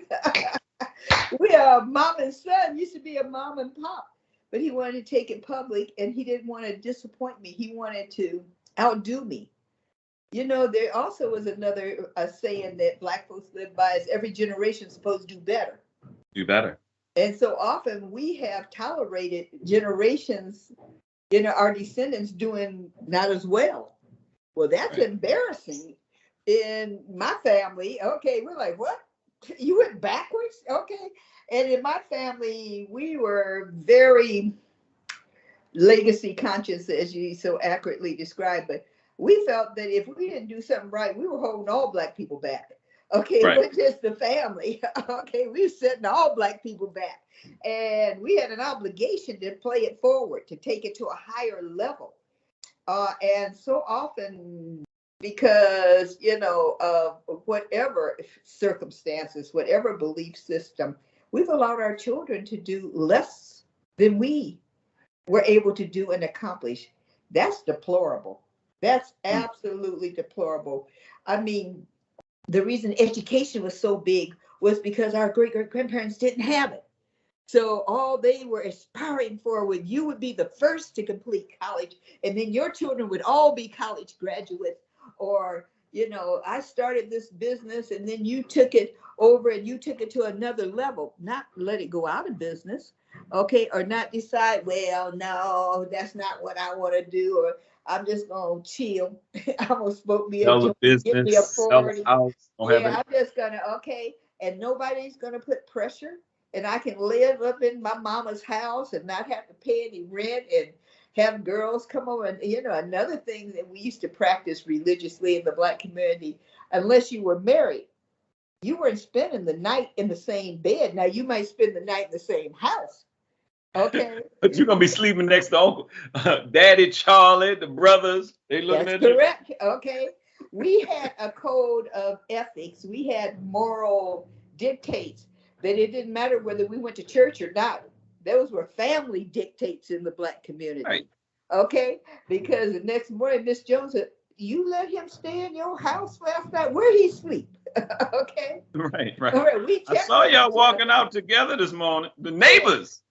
We are mom and son, used to be a mom and pop, but he wanted to take it public and he didn't want to disappoint me. He wanted to outdo me. There also was another saying that Black folks live by is every generation is supposed to do better. Do better. And so often we have tolerated generations, our descendants doing not as well. Well, that's right. Embarrassing. In my family, okay, we're like, what? You went backwards? Okay. And in my family, we were very legacy conscious, as you so accurately described, but we felt that if we didn't do something right, we were holding all Black people back. Okay, right. It wasn't just the family. Okay, we were setting all Black people back. And we had an obligation to play it forward, to take it to a higher level. And so often, because, of whatever circumstances, whatever belief system, we've allowed our children to do less than we were able to do and accomplish. That's deplorable. That's absolutely deplorable. I mean, the reason education was so big was because our great-great-grandparents didn't have it. So all they were aspiring for was you would be the first to complete college, and then your children would all be college graduates. Or, I started this business and then you took it over and you took it to another level, not let it go out of business. Okay, or not decide, well, no, that's not what I want to do, or I'm just gonna chill. I'm gonna smoke me a joint, get me a 40. I'm just gonna and nobody's gonna put pressure, and I can live up in my mama's house and not have to pay any rent and have girls come over. And another thing that we used to practice religiously in the Black community, unless you were married, you weren't spending the night in the same bed. Now you might spend the night in the same house. Okay. But you're gonna be sleeping next to Uncle Daddy Charlie, the brothers. They looking at you. That's correct. Okay. We had a code of ethics. We had moral dictates that it didn't matter whether we went to church or not. Those were family dictates in the Black community. Right. Okay. Because the next morning, Miss Jones said, you let him stay in your house last night? Where'd he sleep? Okay. Right. All right. I saw y'all walking out together this morning. The neighbors.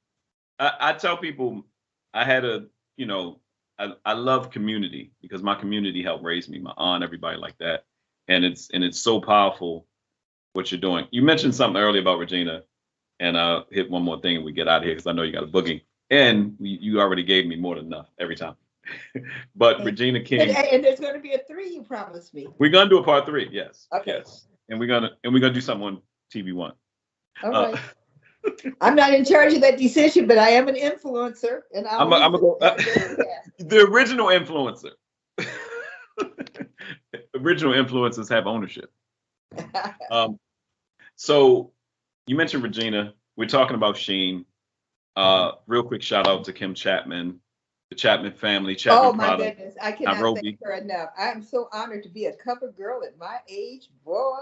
I tell people I had I love community because my community helped raise me, my aunt, everybody like that. And it's so powerful what you're doing. You mentioned something earlier about Regina, and I'll hit one more thing and we get out of here because I know you got a boogie. And you already gave me more than enough every time. But okay. Regina King. And there's going to be a 3, you promised me. We're going to do a part 3, yes. Okay. Yes. And we're gonna do something on TV1. All right. I'm not in charge of that decision, but I am an influencer, and I'm gonna go. The original influencer. Original influencers have ownership. So you mentioned Regina. We're talking about SHEEN. Real quick shout out to Kim Chapman, the Chapman family. Chapman oh my goodness, I cannot thank her enough. I am so honored to be a cover girl at my age, boy.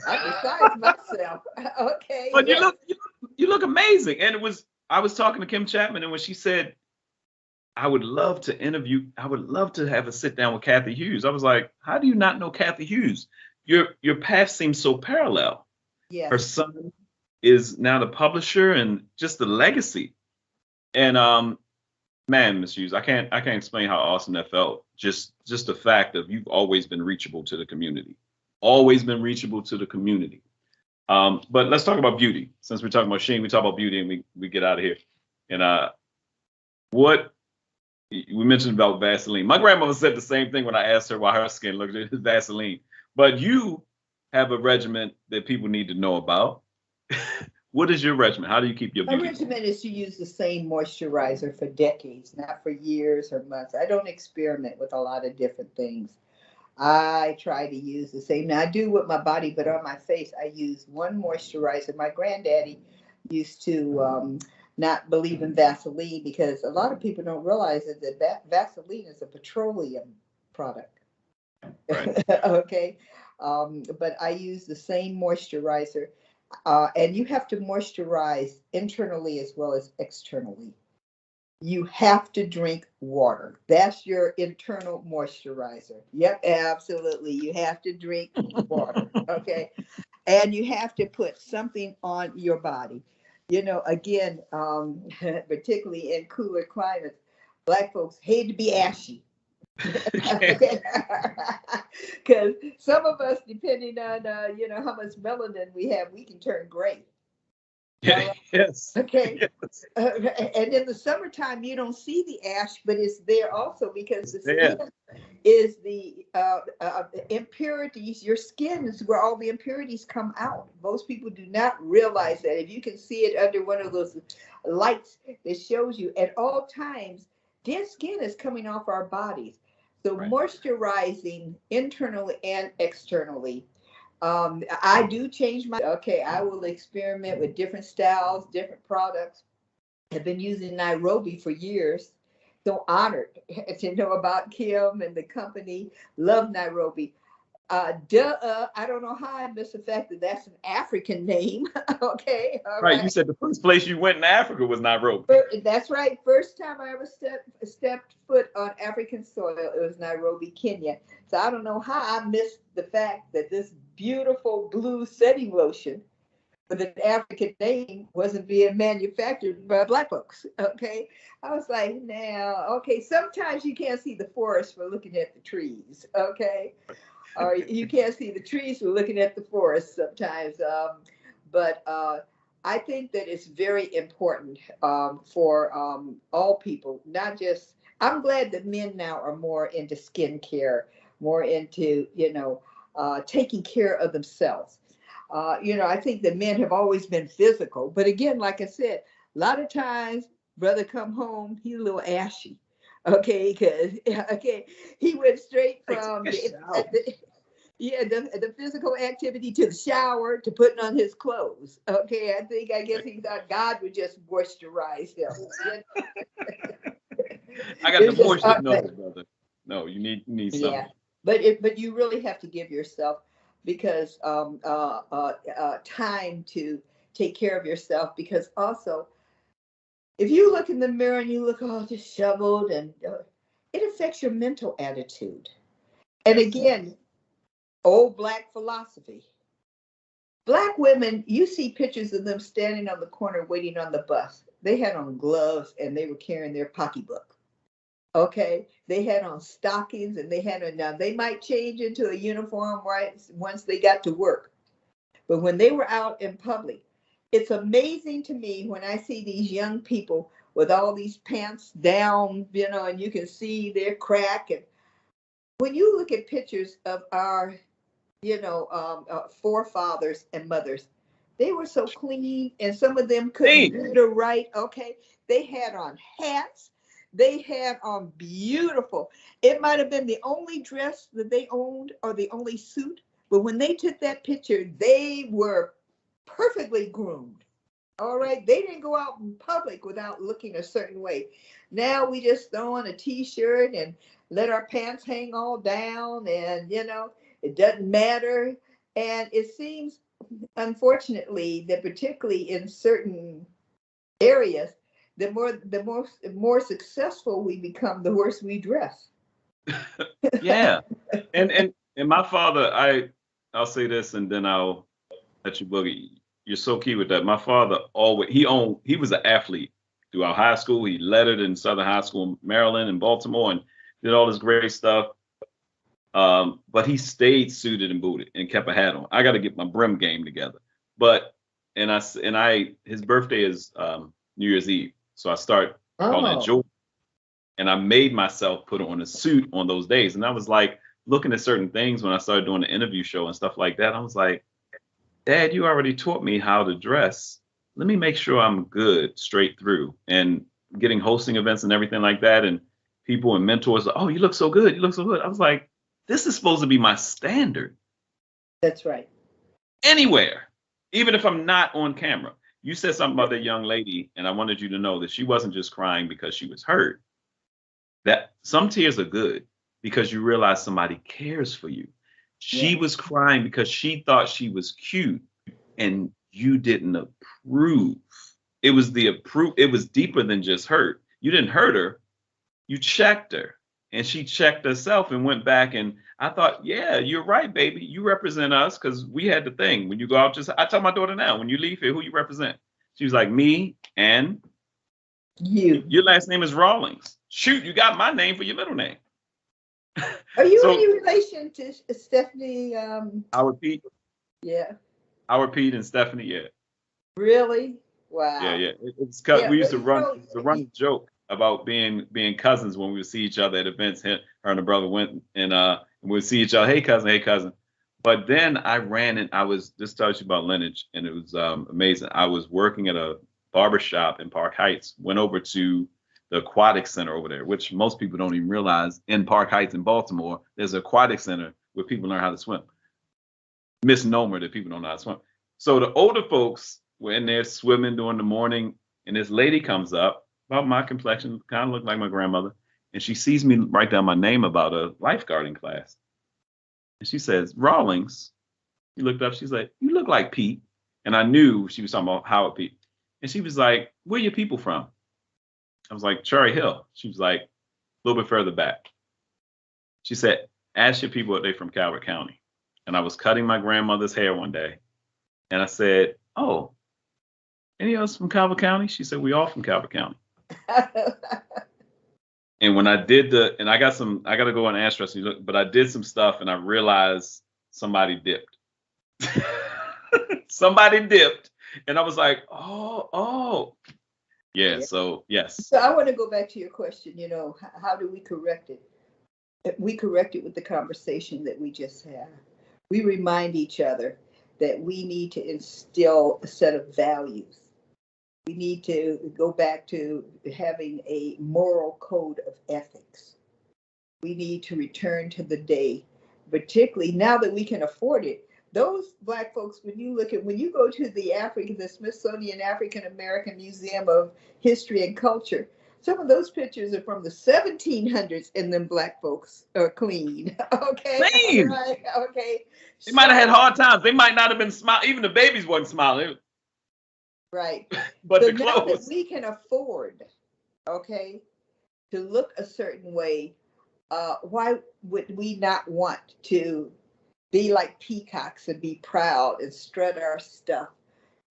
I'm beside myself. Okay. But yes. you look amazing. And I was talking to Kim Chapman, and when she said, I would love to interview. I would love to have a sit down with Cathy Hughes. I was like, how do you not know Cathy Hughes? Your path seems so parallel. Her Yes. son is now the publisher and just the legacy. And man, Miss Hughes, I can't explain how awesome that felt. Just the fact of you've always been reachable to the community. Always been reachable to the community. But let's talk about beauty. Since we're talking about Sheen, we talk about beauty and we get out of here. And what we mentioned about Vaseline. My grandmother said the same thing when I asked her why her skin looked at Vaseline. But you have a regimen that people need to know about. What is your regimen? How do you keep your My beauty? regimen is to use the same moisturizer for decades, not for years or months. I don't experiment with a lot of different things. I try to use the same. Now I do with my body, but on my face, I use one moisturizer. My granddaddy used to not believe in Vaseline because a lot of people don't realize that Vaseline is a petroleum product. Right. Okay. But I use the same moisturizer. And you have to moisturize internally as well as externally. You have to drink water. That's your internal moisturizer. Yep, absolutely. You have to drink water. Okay. And you have to put something on your body. You know, again, particularly in cooler climates, Black folks hate to be ashy. Because some of us, depending on how much melanin we have, we can turn gray. Yeah, yes. Okay. Yes. And in the summertime, you don't see the ash, but it's there also because the Yeah. skin is the impurities. Your skin is where all the impurities come out. Most people do not realize that. If you can see it under one of those lights that shows you at all times, dead skin is coming off our bodies. So Right. moisturizing internally and externally. I do change my, okay, I will experiment with different styles, different products. I've been using Nairobi for years. So honored to know about Kim and the company. Love Nairobi. I don't know how I missed the fact that that's an African name. Okay, all Right. You right. said the first place you went in Africa was Nairobi. That's right. First time I ever stepped foot on African soil, it was Nairobi, Kenya. So I don't know how I missed the fact that this beautiful blue setting lotion with an African name wasn't being manufactured by Black folks. Okay. I was like, now, okay, sometimes you can't see the forest for looking at the trees. Okay. Or you can't see the trees for looking at the forest sometimes. But I think that it's very important for all people, not just, I'm glad that men now are more into skincare, more into, taking care of themselves. I think that men have always been physical, but again, like I said, a lot of times, brother come home, he's a little ashy. Okay, because he went straight from the physical activity to the shower to putting on his clothes. Okay, I guess he thought God would just moisturize him. I got the It's just moisture. No, brother. No, you need something. yeah, but you really have to give yourself because time to take care of yourself, because also if you look in the mirror and you look all disheveled and it affects your mental attitude. And again, old Black philosophy. Black women, you see pictures of them standing on the corner waiting on the bus. They had on gloves and they were carrying their pocketbook. Okay, they had on stockings and they had on, now they might change into a uniform right once they got to work. But when they were out in public, it's amazing to me when I see these young people with all these pants down, and you can see their crack. And when you look at pictures of our forefathers and mothers, they were so clean, and some of them couldn't read or write. Okay, they had on hats, they had on beautiful. It might have been the only dress that they owned or the only suit, but when they took that picture, they were perfectly groomed. All right, they didn't go out in public without looking a certain way. Now we just throw on a t-shirt and let our pants hang all down, and it doesn't matter. And it seems, unfortunately, that particularly in certain areas, the more successful we become, the worse we dress. Yeah. And my father, I'll say this and then I'll let you boogie. You're so key with that. My father always he was an athlete throughout high school. He lettered in Southern High School in Maryland and Baltimore and did all this great stuff. But he stayed suited and booted and kept a hat on. I got to get my brim game together. But his birthday is New Year's Eve, so I start calling it joy. And I made myself put on a suit on those days. And I was like looking at certain things when I started doing the interview show and stuff like that. I was like, Dad, you already taught me how to dress. Let me make sure I'm good straight through. And getting hosting events and everything like that. And people and mentors, oh, you look so good. You look so good. I was like, this is supposed to be my standard. That's right. Anywhere, even if I'm not on camera. You said something about that young lady, and I wanted you to know that she wasn't just crying because she was hurt. That some tears are good because you realize somebody cares for you. She was crying because she thought she was cute and you didn't approve. It was it was deeper than just hurt. You didn't hurt her, you checked her. And she checked herself and went back. And I thought, yeah, you're right, baby. You represent us because we had the thing. When you go out, I tell my daughter now, when you leave here, who you represent? She was like, me and you. Your last name is Rawlings. Shoot, you got my name for your middle name. Are you any relation to Stephanie? Howard Pete. Yeah. Howard Pete and Stephanie, yeah. Really? Wow. Yeah. It's we used to run a joke about being cousins when we would see each other at events. Her and her brother went and we would see each other. Hey cousin. But then I ran and I was just telling you about lineage, and it was amazing. I was working at a barber shop in Park Heights. Went over to the aquatic center over there, which most people don't even realize. In Park Heights in Baltimore, there's an aquatic center where people learn how to swim. Misnomer that people don't know how to swim. So the older folks were in there swimming during the morning, and this lady comes up, about my complexion, kind of looked like my grandmother, and she sees me write down my name about a lifeguarding class. And she says, Rawlings. She looked up, she's like, you look like Pete. And I knew she was talking about Howard Pete. And she was like, where are your people from? I was like, Cherry Hill. She was like, a little bit further back. She said, ask your people if they're from Calvert County. And I was cutting my grandmother's hair one day. And I said, oh, any of us from Calvert County? She said, we all from Calvert County. And when I did I got to go on Astress, but I did some stuff and I realized somebody dipped. Somebody dipped. And I was like, oh. Yeah, so yes. So I want to go back to your question, how do we correct it? We correct it with the conversation that we just had. We remind each other that we need to instill a set of values. We need to go back to having a moral code of ethics. We need to return to the day, particularly now that we can afford it. Those Black folks, when you go to the Smithsonian African American Museum of History and Culture, some of those pictures are from the 1700s, and them Black folks are clean. Okay. Clean. Right. Okay. They might have had hard times. They might not have been smiling. Even the babies wasn't smiling. Right. But so the now clothes. that we can afford, okay, to look a certain way, why would we not want to be like peacocks and be proud and strut our stuff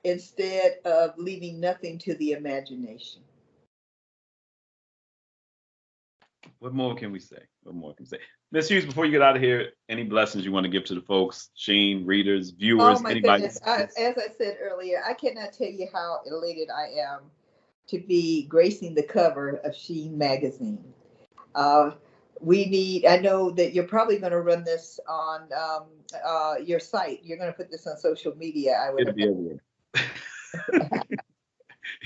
instead of leaving nothing to the imagination? What more can we say? Ms. Hughes, before you get out of here, any blessings you want to give to the folks, SHEEN, readers, viewers, Oh my anybody? goodness. As I said earlier, I cannot tell you how elated I am to be gracing the cover of SHEEN magazine. I know that you're probably going to run this on your site. You're going to put this on social media. It'll be everywhere.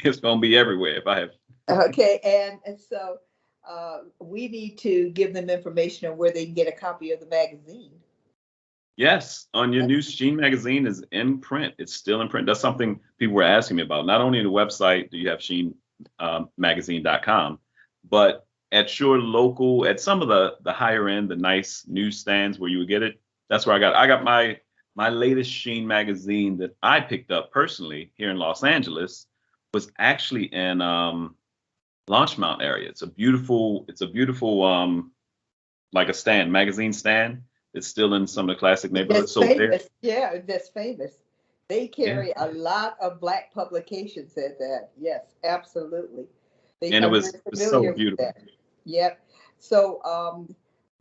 It's going to be everywhere if I have. Okay, and so we need to give them information on where they can get a copy of the magazine. Yes, on your new SHEEN magazine is in print. It's still in print. That's something people were asking me about. Not only on the website do you have SHEENmagazine.com, but at your local, at some of the higher end, the nice newsstands where you would get it. That's where I got my latest SHEEN magazine that I picked up personally here in Los Angeles was actually in Launchmount area. It's a beautiful like a stand, magazine stand. It's still in some of the classic neighborhoods. That's So there, famous. Yeah, that's famous. They yeah. carry a lot of Black publications at that. Yes, absolutely. And I'm very it was so familiar with beautiful. that. Yep. So,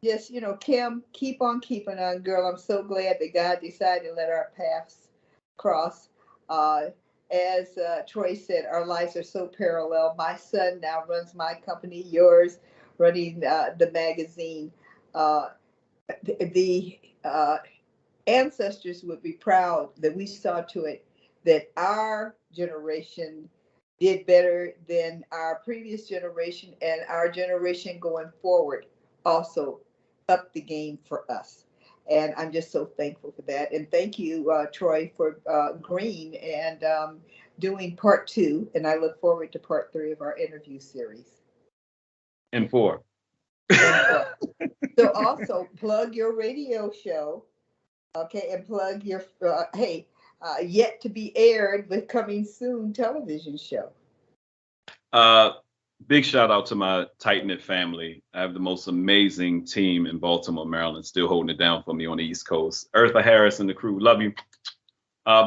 just, Kim, keep on keeping on, girl. I'm so glad that God decided to let our paths cross. Uh, as Troy said, our lives are so parallel. My son now runs my company, yours running the magazine. Uh, the ancestors would be proud that we saw to it that our generation did better than our previous generation, and our generation going forward also upped the game for us. And I'm just so thankful for that. And thank you, Troy, for Green and doing part 2. And I look forward to part 3 of our interview series. And 4. So also plug your radio show. Okay, and plug your yet to be aired but coming soon television show. Big shout out to my tight knit family. I have the most amazing team in Baltimore, Maryland, still holding it down for me on the East Coast. Eartha Harris and the crew, love you.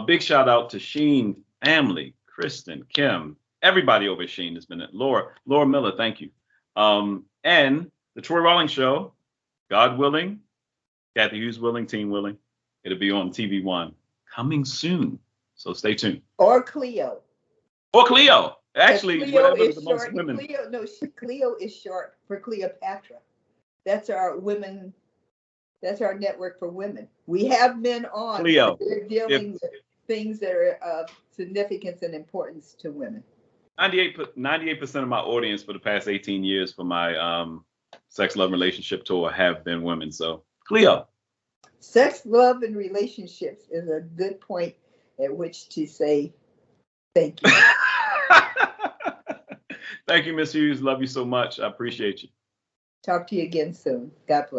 Big shout out to SHEEN family, Kristen, Kim, everybody over at SHEEN has been it. Laura Miller, thank you. And the Troy Rawlings show, God willing, Cathy Hughes willing, team willing. It'll be on TV One coming soon. So stay tuned. Or Cleo. Or Cleo. Actually, Cleo whatever is the short. most women. Cleo is short for Cleopatra. That's our women. That's our network for women. We have men on. Cleo. They're dealing with things that are of significance and importance to women. 98% of my audience for the past 18 years for my sex, love, relationship tour have been women. So Cleo. Sex, love, and relationships is a good point at which to say thank you. Thank you, Miss Hughes. Love you so much. I appreciate you. Talk to you again soon. God bless.